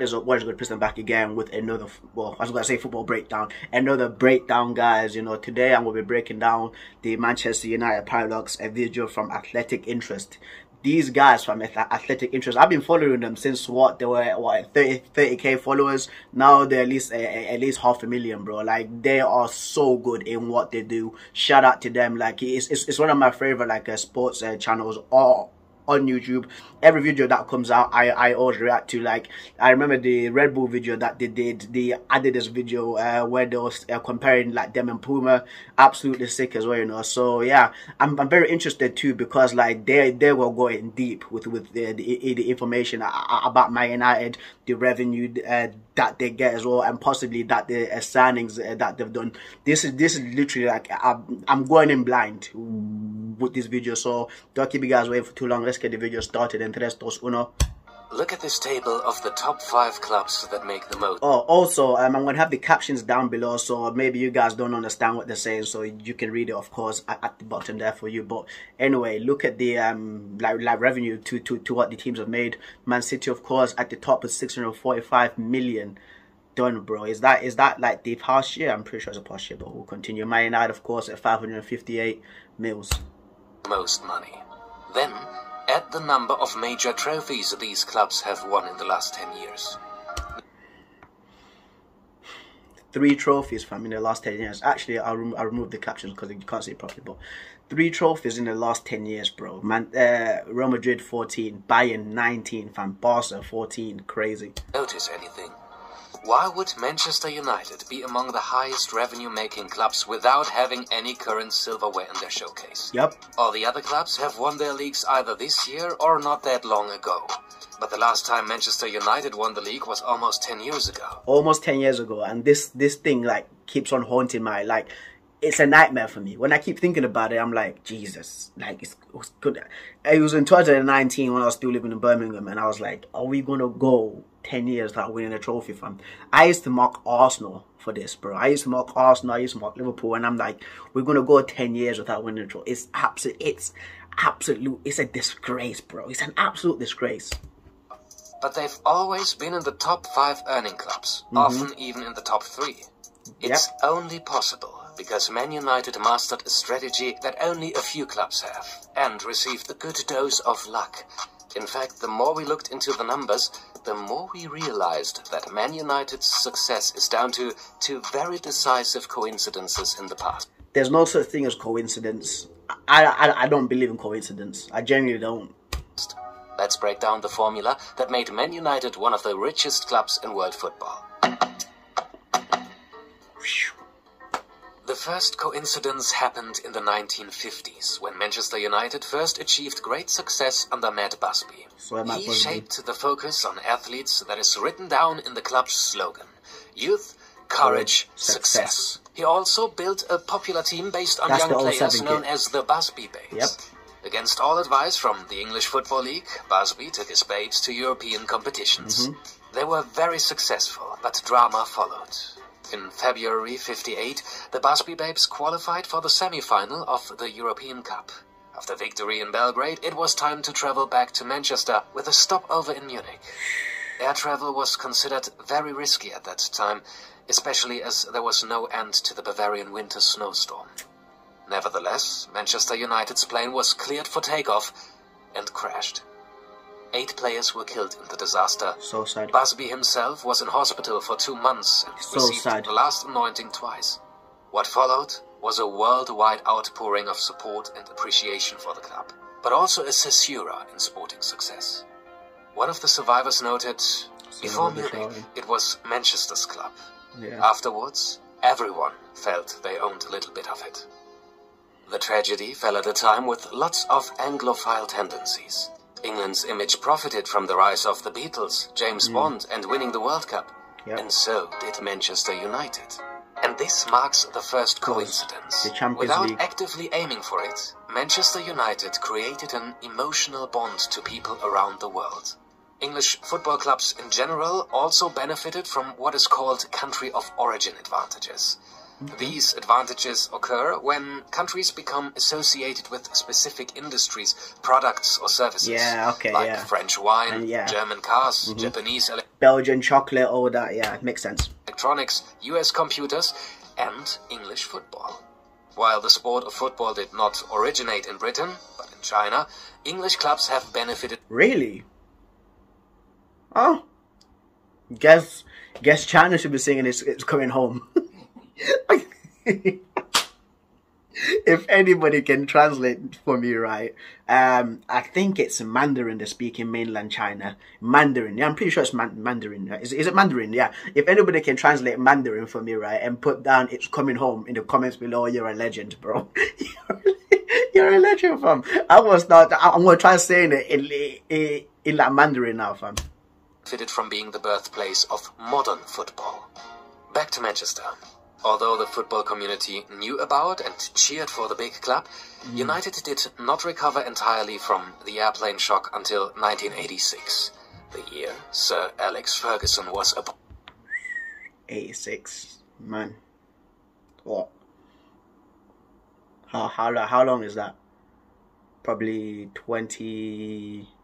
is up? What is good? Prison back again with another, well, I was going to say football breakdown. Another breakdown, guys. You know, today I'm going to be breaking down the Manchester United Paradox, a video from Athletic Interest. These guys from Athletic Interest, I've been following them since what, they were, what, 30k followers. Now they're at least 500,000, bro. Like, they are so good in what they do. Shout out to them. Like, it's one of my favorite, like, sports channels on YouTube. Every video that comes out, I always react to. Like, I remember the Red Bull video that they did, the Adidas video where they was comparing like them and Puma. Absolutely sick as well, you know. So yeah, I'm very interested too, because like they were going deep with the information about Man United, the revenue that they get as well, and possibly that the signings that they've done. This is literally like I'm going in blind with this video, so don't keep you guys waiting for too long. Let's get the video started. And tres, dos, uno. Look at this table of the top 5 clubs that make the most. Oh, also, I'm going to have the captions down below, so maybe you guys don't understand what they're saying, so you can read it, of course, at the bottom there for you. But anyway, look at the like revenue to what the teams have made. Man City, of course, at the top with 645 million. Done, bro. Is that like the past year? I'm pretty sure it's a past year, but we'll continue. Man United, of course, at 558 mils. Most money. Then add the number of major trophies these clubs have won in the last 10 years. 3 trophies, fam, in the last 10 years. Actually, I'll remove the captions because you can't see it properly. But 3 trophies in the last 10 years, bro. Man, Real Madrid 14, Bayern 19, fam, Barca 14. Crazy. Notice anything? Why would Manchester United be among the highest revenue-making clubs without having any current silverware in their showcase? Yep. All the other clubs have won their leagues either this year or not that long ago. But the last time Manchester United won the league was almost 10 years ago. Almost 10 years ago, and this thing like keeps on haunting my, like, it's a nightmare for me. When I keep thinking about it, I'm like, Jesus, like, it was good. It was in 2019 when I was still living in Birmingham, and I was like, are we gonna go 10 years without winning a trophy, fam? I used to mock Arsenal for this, bro. I used to mock Arsenal, I used to mock Liverpool, and I'm like, we're gonna go 10 years without winning a trophy. It's a disgrace, bro. It's an absolute disgrace. But they've always been in the top 5 earning clubs, often even in the top 3. It's only possible because Man United mastered a strategy that only a few clubs have, and received a good dose of luck. In fact, the more we looked into the numbers, the more we realized that Man United's success is down to 2 very decisive coincidences in the past. There's no such thing as coincidence. I don't believe in coincidence. I genuinely don't. Let's break down the formula that made Man United one of the richest clubs in world football. The first coincidence happened in the 1950s, when Manchester United first achieved great success under Matt Busby. He shaped the focus on athletes that is written down in the club's slogan: youth, courage, success. He also built a popular team based on young players known as the Busby Babes. Against all advice from the English Football League, Busby took his babes to European competitions. They were very successful, but drama followed. In February '58, the Busby Babes qualified for the semi-final of the European Cup. After victory in Belgrade, it was time to travel back to Manchester with a stopover in Munich. Air travel was considered very risky at that time, especially as there was no end to the Bavarian winter snowstorm. Nevertheless, Manchester United's plane was cleared for takeoff and crashed. 8 players were killed in the disaster. So sad. Busby himself was in hospital for 2 months and received the last anointing twice. What followed was a worldwide outpouring of support and appreciation for the club, but also a caesura in sporting success. One of the survivors noted, before Munich, it was Manchester's club. Afterwards, everyone felt they owned a little bit of it. The tragedy fell at a time with lots of Anglophile tendencies. England's image profited from the rise of the Beatles, James Bond, and winning the World Cup. And so did Manchester United. And this marks the first coincidence. Without actively aiming for it, Manchester United created an emotional bond to people around the world. English football clubs in general also benefited from what is called country of origin advantages. These advantages occur when countries become associated with specific industries, products or services. Yeah, okay, like French wine, German cars, Japanese Belgian chocolate, all that, yeah, makes sense. Electronics, US computers, and English football. While the sport of football did not originate in Britain, but in China, English clubs have benefited. Really? Oh. Guess China should be singing it's coming home. If anybody can translate for me, right? I think it's Mandarin they speak in mainland China. Mandarin, yeah, I'm pretty sure it's Mandarin. Is it Mandarin? Yeah. If anybody can translate Mandarin for me, right, and put down "it's coming home" in the comments below, you're a legend, bro. You're a legend, fam. I'm gonna try saying it in like Mandarin now, fam. Fitted from being the birthplace of modern football. Back to Manchester. Although the football community knew about and cheered for the big club, United did not recover entirely from the airplane shock until 1986, the year Sir Alex Ferguson was appointed. 86, man. What? How long is that? Probably 38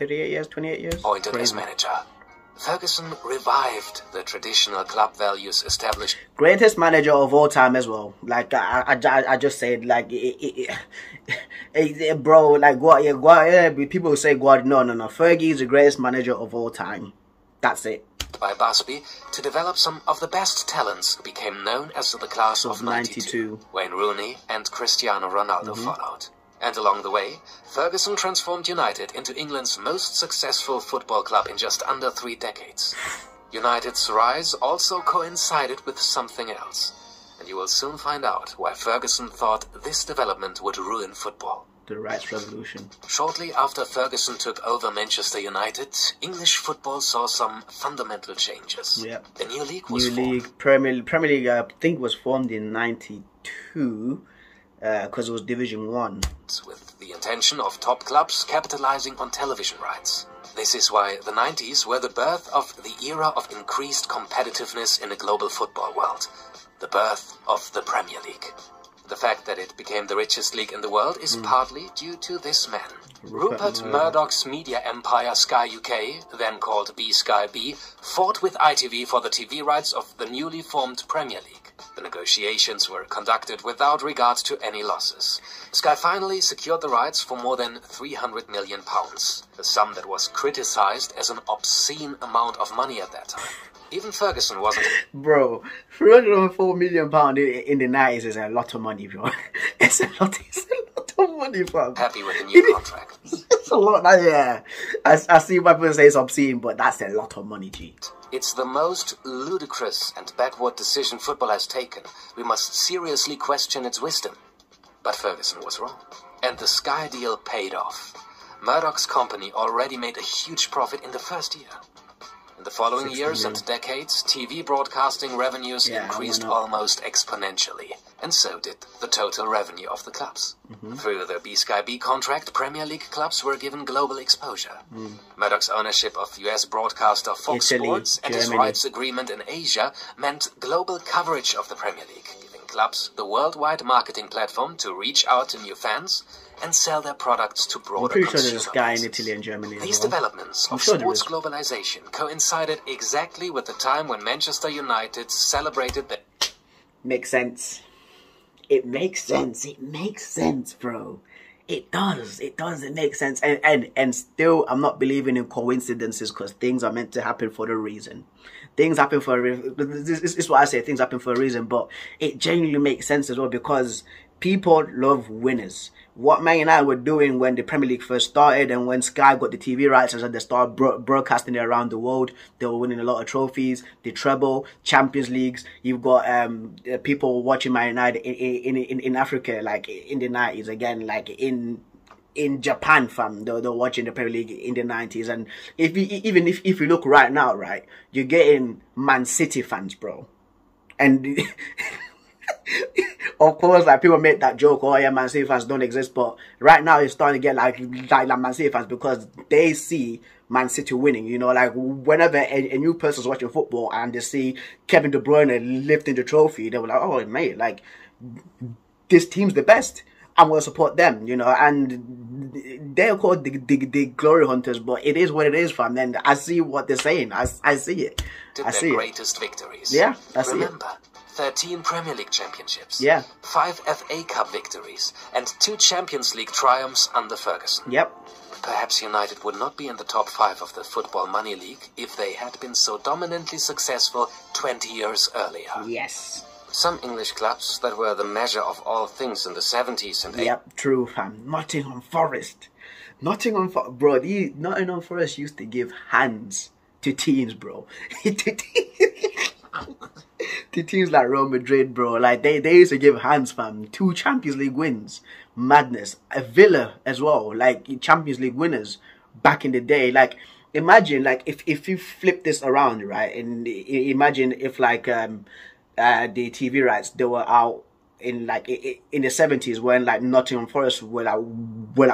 years, 28 years? Appointed as manager. Ferguson revived the traditional club values established. Greatest manager of all time as well. Like I just said, like bro, like people say Guardiola. No. Fergie is the greatest manager of all time. That's it. By Busby to develop some of the best talents who became known as the class of 92. Wayne Rooney and Cristiano Ronaldo followed. And along the way, Ferguson transformed United into England's most successful football club in just under 3 decades. United's rise also coincided with something else, and you will soon find out why Ferguson thought this development would ruin football. The Rights Revolution. Shortly after Ferguson took over Manchester United, English football saw some fundamental changes. Yeah. The new league was formed. Premier League, I think, was formed in '92. Because it was Division 1. With the intention of top clubs capitalizing on television rights. This is why the 90s were the birth of the era of increased competitiveness in the global football world. The birth of the Premier League. The fact that it became the richest league in the world is partly due to this man. Rupert Murdoch's media empire Sky UK, then called B-Sky B, fought with ITV for the TV rights of the newly formed Premier League. The negotiations were conducted without regard to any losses. Sky finally secured the rights for more than £300 million, a sum that was criticized as an obscene amount of money at that time. Even Ferguson wasn't... Bro, £304 million in the 90s is a lot of money, bro. It's a lot of money, bro. Happy with the new contract. It's a lot, yeah. I see why people say it's obscene, but that's a lot of money, G. It's the most ludicrous and backward decision football has taken. We must seriously question its wisdom. But Ferguson was wrong. And the Sky deal paid off. Murdoch's company already made a huge profit in the first year. In the following years and decades, TV broadcasting revenues increased almost exponentially. And so did the total revenue of the clubs. Through the B-Sky B contract, Premier League clubs were given global exposure. Murdoch's ownership of US broadcaster Fox Sports and his rights agreement in Asia meant global coverage of the Premier League, giving clubs the worldwide marketing platform to reach out to new fans and sell their products to broader consumers. I'm pretty sure there's a Sky in Italy and Germany. These developments of sports globalization coincided exactly with the time when Manchester United celebrated the... Makes sense. It makes sense. It makes sense, bro. It does. It does. It makes sense. And still, I'm not believing in coincidences because things are meant to happen for a reason. Things happen for a reason. This is what I say. Things happen for a reason. But it genuinely makes sense as well because people love winners. What Man United were doing when the Premier League first started and when Sky got the TV rights and they started broadcasting it around the world, they were winning a lot of trophies, the treble, Champions Leagues. You've got people watching Man United in Africa, like in the 90s, again, like in Japan, fam. They're watching the Premier League in the 90s. And if you look right now, right, you're getting Man City fans, bro. And... Of course, like people make that joke, oh yeah, Man City fans don't exist, but right now it's starting to get like Man City fans because they see Man City winning. You know, like whenever a new person's watching football and they see Kevin De Bruyne lifting the trophy, they were like, oh mate, like this team's the best. I'm gonna support them, you know, and they're called the glory hunters, but it is what it is, fam. And I see what they're saying. I see it. I see their greatest victories. Yeah, I see Remember, 13 Premier League championships. Yeah. 5 FA Cup victories and 2 Champions League triumphs under Ferguson. Yep. Perhaps United would not be in the top 5 of the Football Money League if they had been so dominantly successful 20 years earlier. Yes. Some English clubs that were the measure of all things in the 70s and 80s. Yep, true, fam. Nottingham Forest. Nottingham Forest used to give hands to teams, bro. To teams like Real Madrid, bro. Like, they used to give hands, fam. 2 Champions League wins. Madness. A Villa as well. Like, Champions League winners back in the day. Like, imagine, like, if you flip this around, right? And imagine if, like, the TV rights, they were out in like in the 70s when like Nottingham Forest were like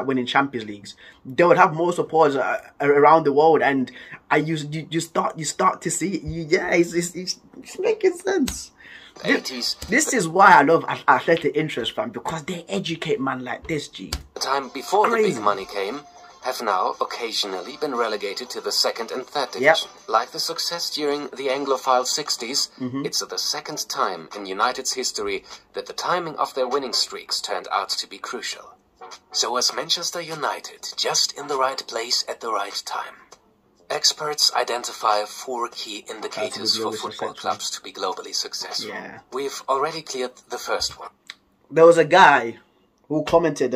winning Champions Leagues. They would have more supporters around the world, and you start to see it's making sense. 80s. This is why I love Athletic Interest, fam, because they educate man like this, G. The time before the big money came have now occasionally been relegated to the 2nd and 3rd division. Yep. Like the success during the Anglophile 60s, it's the 2nd time in United's history that the timing of their winning streaks turned out to be crucial. So was Manchester United just in the right place at the right time? Experts identify 4 key indicators for football clubs to be globally successful. Yeah. We've already cleared the first one. There was a guy who commented,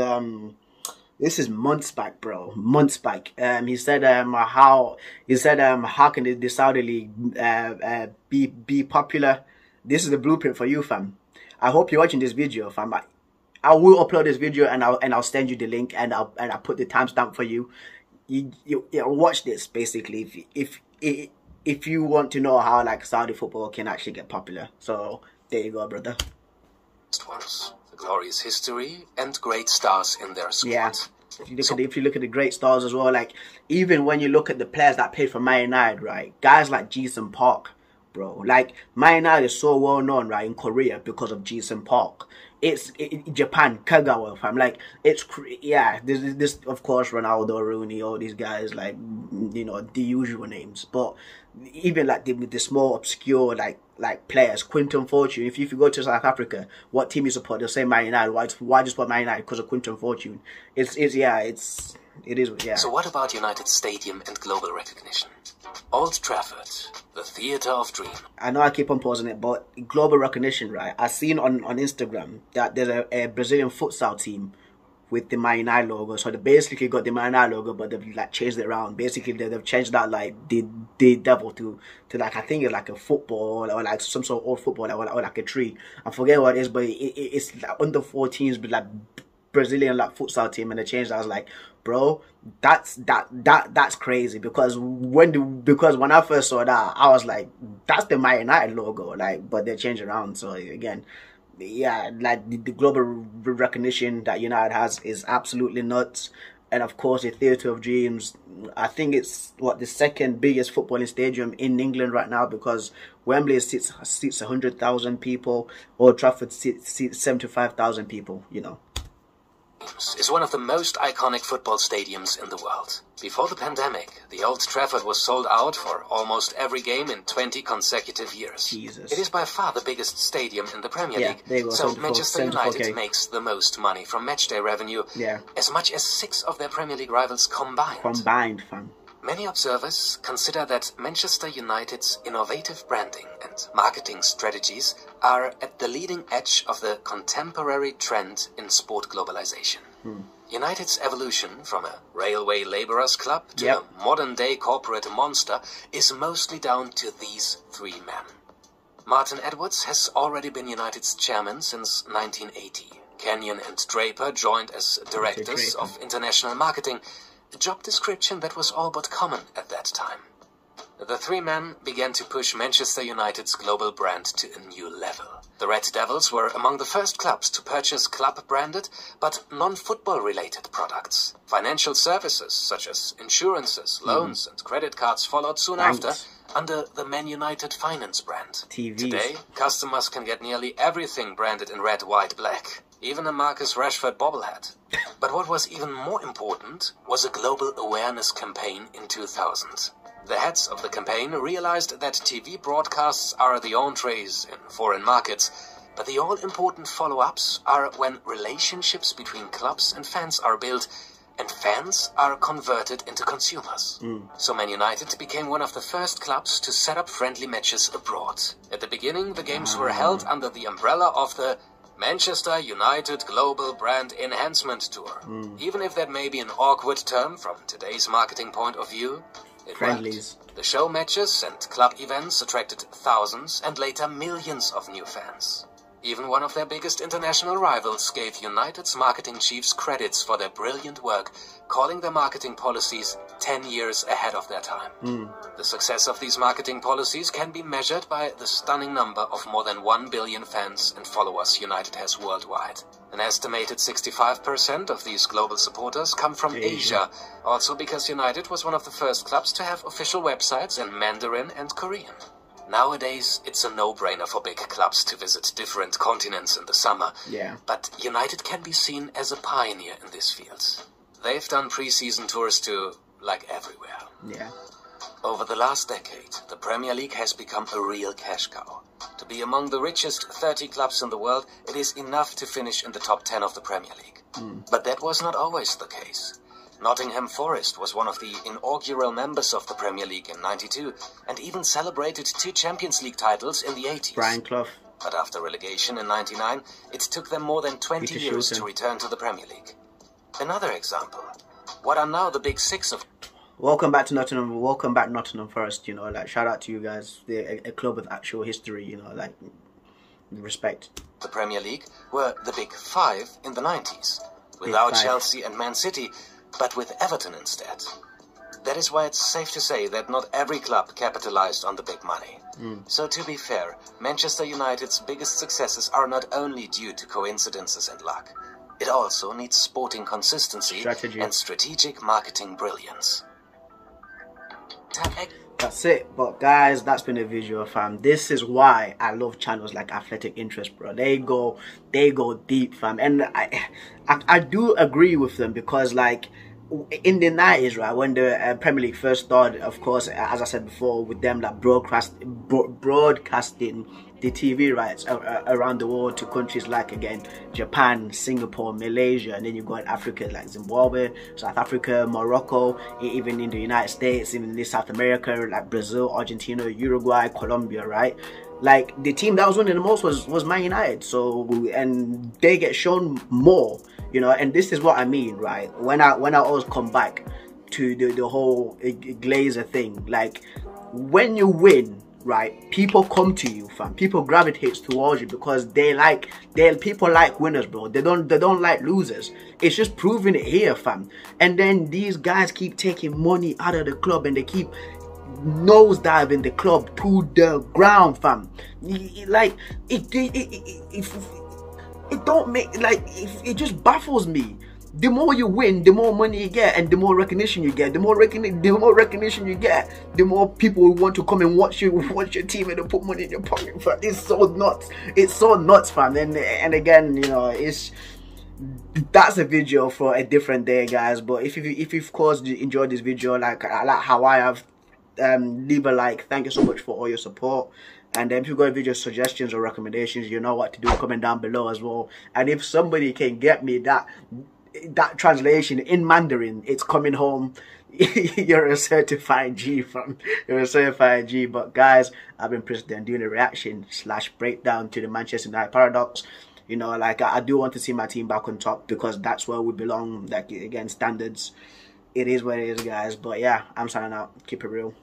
this is months back, bro. Months back. He said, how can the Saudi League be popular? This is the blueprint for you, fam. I hope you're watching this video, fam. I will upload this video and I'll send you the link and I'll put the timestamp for you. You watch this basically if you want to know how like Saudi football can actually get popular. So there you go, brother. The glorious history and great stars in their squad. Yeah. If you look at the great stars as well, like even when you look at the players that played for Man United, right? Guys like Ji-sung Park, bro. Like Man United is so well known, right, in Korea because of Ji-sung Park. It's in Japan, Kagawa, fam. Like it's this of course Ronaldo, Rooney, all these guys, like you know the usual names. But even like the small obscure like players, Quinton Fortune. If you go to South Africa, what team you support? They'll say Man United. Why just support Man United? Because of Quinton Fortune. It is. So what about United Stadium and global recognition? Old Trafford, the theatre of dream. I know I keep on pausing it, but global recognition, right? I've seen on Instagram that there's a Brazilian futsal team with the Man United logo. So they basically got the Man United logo, but they've like changed it around. Basically, they've changed that like the devil to like I think it's like a football or like some sort of old football or like a tree. I forget what it is, but it's like under 14s, but like Brazilian like futsal team, and they changed that. I was like, bro, that's crazy because when I first saw that, I was like, that's the Man United logo, like, but they changed around. So again, yeah, like the global recognition that United has is absolutely nuts. And of course, the Theatre of Dreams, I think it's the 2nd biggest footballing stadium in England right now, because Wembley seats 100,000 people, Old Trafford seats 75,000 people, you know. Is one of the most iconic football stadiums in the world. Before the pandemic, the Old Trafford was sold out for almost every game in 20 consecutive years. Jesus. It is by far the biggest stadium in the Premier League, so Manchester United makes the most money from matchday revenue, as much as 6 of their Premier League rivals combined. Combined, fam. Many observers consider that Manchester United's innovative branding and marketing strategies are at the leading edge of the contemporary trend in sport globalization. United's evolution from a railway labourers club to a modern-day corporate monster is mostly down to these 3 men. Martin Edwards has already been United's chairman since 1980. Kenyon and Draper joined as directors of international marketing, a job description that was all but common at that time. The three men began to push Manchester United's global brand to a new level. The Red Devils were among the first clubs to purchase club-branded but non-football related products. Financial services such as insurances, loans and credit cards followed soon after under the Man United Finance brand. TVs. Today, customers can get nearly everything branded in red, white, black. Even a Marcus Rashford bobblehead. But what was even more important was a global awareness campaign in 2000. The heads of the campaign realized that TV broadcasts are the entrees in foreign markets, but the all-important follow-ups are when relationships between clubs and fans are built and fans are converted into consumers. So Man United became one of the first clubs to set up friendly matches abroad. At the beginning, the games were held under the umbrella of the Manchester United Global Brand Enhancement Tour. Even if that may be an awkward term from today's marketing point of view, it worked. The show matches and club events attracted thousands and later millions of new fans. Even one of their biggest international rivals gave United's marketing chiefs credits for their brilliant work, calling their marketing policies 10 years ahead of their time. The success of these marketing policies can be measured by the stunning number of more than 1 billion fans and followers United has worldwide. An estimated 65% of these global supporters come from Asia, also because United was one of the first clubs to have official websites in Mandarin and Korean. Nowadays, it's a no-brainer for big clubs to visit different continents in the summer. But United can be seen as a pioneer in this field. They've done pre-season tours to, like, everywhere. Over the last decade, the Premier League has become a real cash cow. To be among the richest 30 clubs in the world, it is enough to finish in the top 10 of the Premier League. But that was not always the case. Nottingham Forest was one of the inaugural members of the Premier League in '92 and even celebrated 2 Champions League titles in the '80s. Brian Clough. But after relegation in '99, it took them more than 20 years to return to the Premier League. Another example. What are now the big 6 of... Welcome back to Nottingham. Welcome back Nottingham Forest. You know, like, shout out to you guys. They're a club with actual history, you know, like, respect. The Premier League were the big 5 in the '90s. Without Chelsea and Man City, but with Everton instead. That is why it's safe to say that not every club capitalized on the big money. So to be fair, Manchester United's biggest successes are not only due to coincidences and luck. It also needs sporting consistency and strategic marketing brilliance. That's it. But guys, that's been a visual, fam. This is why I love channels like Athletic Interest, bro. They go deep, fam. And I do agree with them because, like, in the 90s, right, when the Premier League first started, of course, as I said before, with them like broadcasting the TV rights around the world to countries like, again, Japan, Singapore, Malaysia, and then you got Africa like Zimbabwe, South Africa, Morocco, even in the United States, even in South America like Brazil, Argentina, Uruguay, Colombia, right? Like, the team that was winning the most was Man United. So, and they get shown more, you know, and this is what I mean, right? When I always come back to the whole Glazer thing, like, when you win, right, people come to you, fam. People gravitate towards you because people like winners, bro. They don't like losers. It's just proving it here, fam. And then these guys keep taking money out of the club and they keep nosediving the club to the ground, fam. Like, it don't make, like, it just baffles me. The more you win, the more money you get, and the more recognition you get. The more recognition you get, the more people will want to come and watch your team and put money in your pocket. Fam. It's so nuts. It's so nuts, fam. And again, you know, that's a video for a different day, guys. But if you of course enjoyed this video, like how I have, leave a like. Thank you so much for all your support. And if you've got video suggestions or recommendations, you know what to do. Comment down below as well. And if somebody can get me that translation in Mandarin, it's coming home. You're a certified G, fam. You're a certified G. But guys, I've been President doing a reaction / breakdown to the Manchester United paradox. You know, like, I do want to see my team back on top because that's where we belong. Like, again, standards. It is what it is, guys. But yeah, I'm signing out. Keep it real.